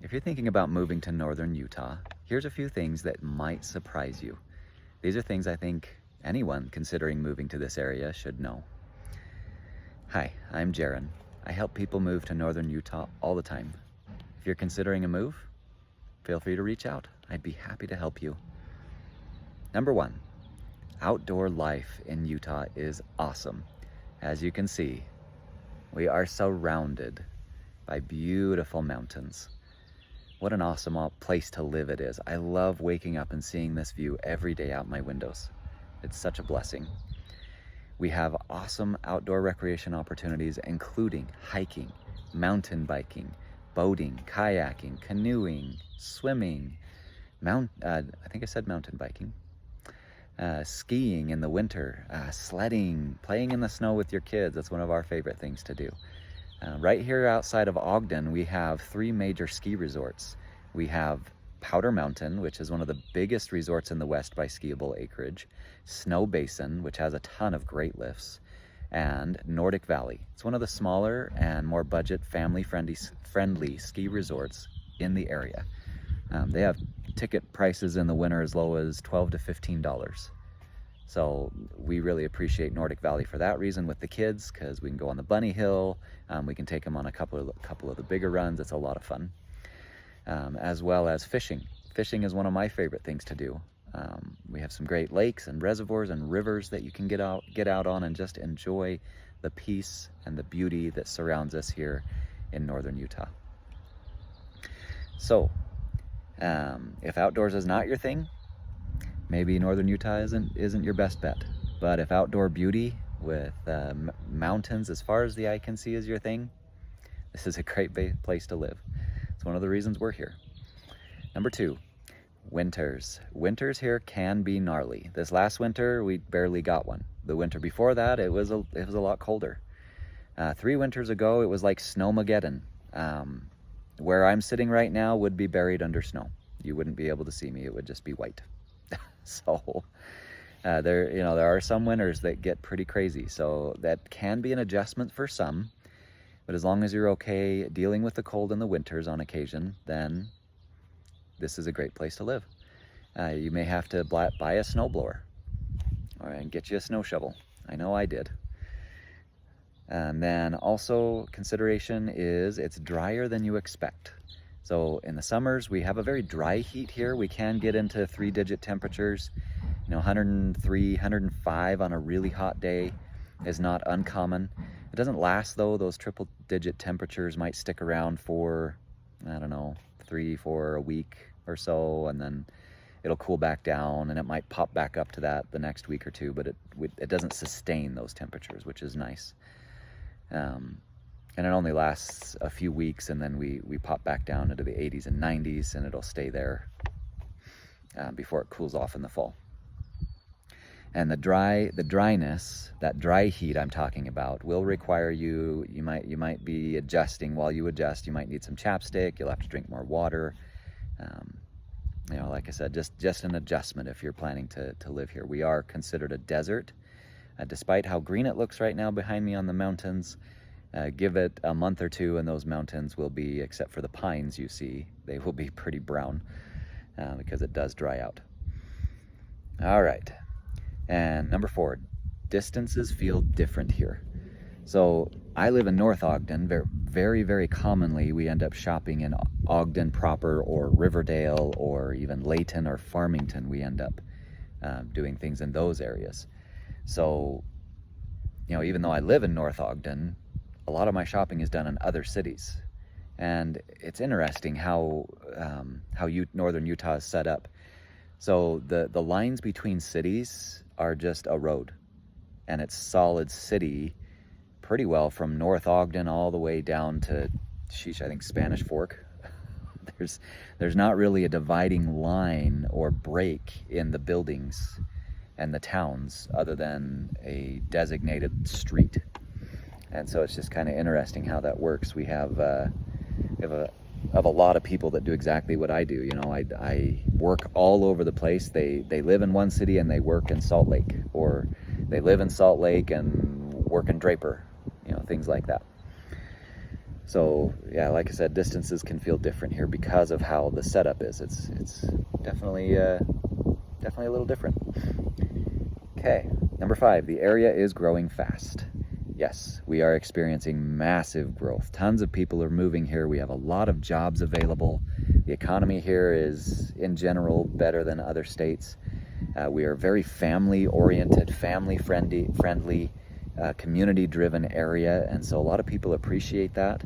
If you're thinking about moving to northern Utah, here's a few things that might surprise you. These are things I think anyone considering moving to this area should know. Hi, I'm Jaron. I help people move to northern Utah all the time. If you're considering a move, feel free to reach out. I'd be happy to help you. Number one, outdoor life in Utah is awesome. As you can see, we are surrounded by beautiful mountains. What an awesome place to live it is. I love waking up and seeing this view every day out my windows. It's such a blessing. We have awesome outdoor recreation opportunities, including hiking, mountain biking, boating, kayaking, canoeing, swimming, I think I said mountain biking, skiing in the winter, sledding, playing in the snow with your kids. That's one of our favorite things to do. Right here outside of Ogden, we have 3 major ski resorts. We have Powder Mountain, which is one of the biggest resorts in the West by skiable acreage, Snow Basin, which has a ton of great lifts, and Nordic Valley. It's one of the smaller and more budget, family-friendly ski resorts in the area. They have ticket prices in the winter as low as $12 to $15. So we really appreciate Nordic Valley for that reason with the kids, because we can go on the bunny hill. We can take them on a couple of the bigger runs. It's a lot of fun. As well as fishing. Fishing is one of my favorite things to do. We have some great lakes and reservoirs and rivers that you can get out on and just enjoy the peace and the beauty that surrounds us here in northern Utah. So, if outdoors is not your thing, maybe northern Utah isn't your best bet. But if outdoor beauty with mountains as far as the eye can see is your thing, this is a great place to live. It's one of the reasons we're here. Number 2, winters. Winters here can be gnarly. This last winter, we barely got one. The winter before that, it was a lot colder. 3 winters ago, it was like Snowmageddon. Where I'm sitting right now would be buried under snow. You wouldn't be able to see me. It would just be white. So there are some winters that get pretty crazy. So that can be an adjustment for some. But as long as you're okay dealing with the cold in the winters on occasion, then this is a great place to live. You may have to buy a snowblower and get you a snow shovel. I know I did. And then also consideration is it's drier than you expect. So in the summers, we have a very dry heat here. We can get into 3-digit temperatures. 103, 105 on a really hot day is not uncommon. It doesn't last though. Those triple-digit temperatures might stick around for, 3-4 a week or so, and then it'll cool back down, and it might pop back up to that the next week or two, but it doesn't sustain those temperatures, which is nice. And it only lasts a few weeks, and then we pop back down into the 80s and 90s, and it'll stay there before it cools off in the fall. And the dryness, that dry heat I'm talking about, will require you might be adjusting. While you adjust, you might need some chapstick. You'll have to drink more water. Like I said, just an adjustment if you're planning to live here. We are considered a desert. Despite how green it looks right now behind me on the mountains, give it a month or two and those mountains will be, except for the pines you see, they will be pretty brown because it does dry out. All right. And number 4, distances feel different here. So I live in North Ogden. Very, very commonly we end up shopping in Ogden proper or Riverdale or even Layton or Farmington. We end up doing things in those areas. So, even though I live in North Ogden, a lot of my shopping is done in other cities. And it's interesting how northern Utah is set up. So the lines between cities are just a road, and it's solid city pretty well from North Ogden all the way down to, I think Spanish Fork. There's not really a dividing line or break in the buildings and the towns other than a designated street. And so it's just kind of interesting how that works. We have a lot of people that do exactly what I do. I work all over the place. They live in one city and they work in Salt Lake, or they live in Salt Lake and work in Draper, things like that. So yeah, like I said, distances can feel different here because of how the setup is. It's definitely definitely a little different. Okay, number 5, the area is growing fast. Yes, we are experiencing massive growth. Tons of people are moving here. We have a lot of jobs available. The economy here is, in general, better than other states. We are very family-oriented, family-friendly, community-driven area, and so a lot of people appreciate that.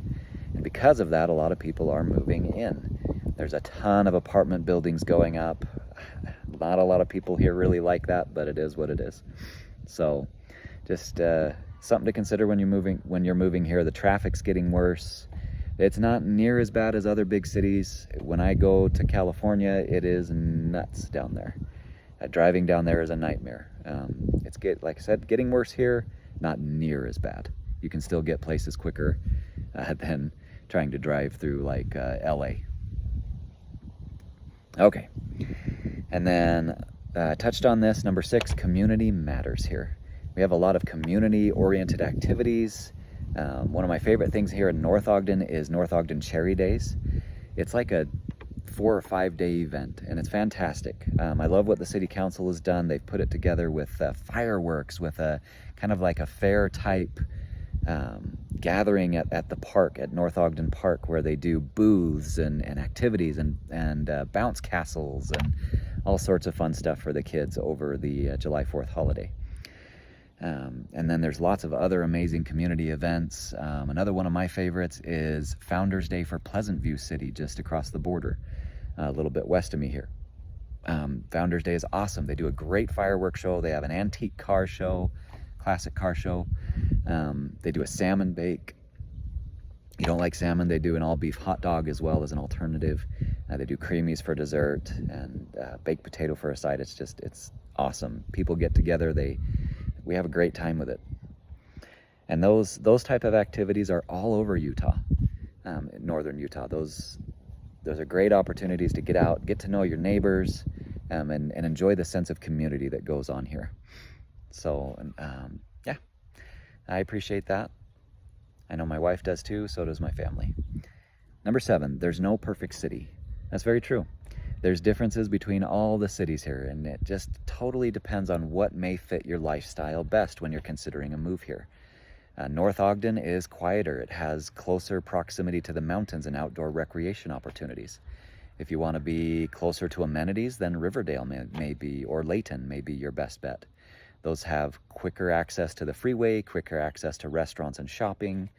And because of that, a lot of people are moving in. There's a ton of apartment buildings going up. Not a lot of people here really like that, but it is what it is. So just something to consider when you're moving here. The traffic's getting worse. It's not near as bad as other big cities. When I go to California, it is nuts down there. Driving down there is a nightmare. Like I said, getting worse here, not near as bad. You can still get places quicker than trying to drive through like LA. Okay, and then touched on this, number 6, community matters here. We have a lot of community-oriented activities. One of my favorite things here in North Ogden is North Ogden Cherry Days. It's like a 4 or 5 day event, and it's fantastic. I love what the city council has done. They've put it together with fireworks, with a kind of like a fair type gathering at the park, at North Ogden Park, where they do booths and activities and bounce castles and all sorts of fun stuff for the kids over the July 4th holiday. And then there's lots of other amazing community events. Another one of my favorites is Founders Day for Pleasant View City, just across the border, a little bit west of me here. Founders Day is awesome. They do a great fireworks show. They have an antique car show, classic car show. They do a salmon bake. You don't like salmon, they do an all-beef hot dog as well as an alternative. They do creamies for dessert and baked potato for a side. It's awesome. People get together. We have a great time with it. And those type of activities are all over Utah, northern Utah. Those are great opportunities to get out, get to know your neighbors, and enjoy the sense of community that goes on here. So yeah, I appreciate that. I know my wife does too, so does my family. Number 7, there's no perfect city. That's very true. There's differences between all the cities here, and it just totally depends on what may fit your lifestyle best when you're considering a move here. North Ogden is quieter. It has closer proximity to the mountains and outdoor recreation opportunities. If you want to be closer to amenities, then Riverdale may be, or Layton may be your best bet. Those have quicker access to the freeway, quicker access to restaurants and shopping.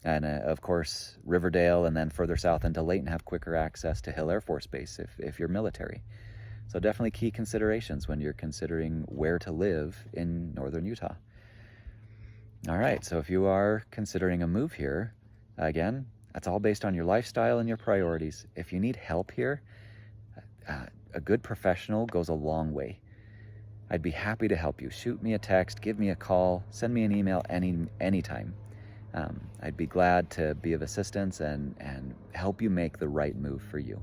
And of course, Riverdale and then further south into Layton have quicker access to Hill Air Force Base if you're military. So definitely key considerations when you're considering where to live in northern Utah. All right, so if you are considering a move here, again, that's all based on your lifestyle and your priorities. If you need help here, a good professional goes a long way. I'd be happy to help you. Shoot me a text, give me a call, send me an email anytime. I'd be glad to be of assistance and help you make the right move for you.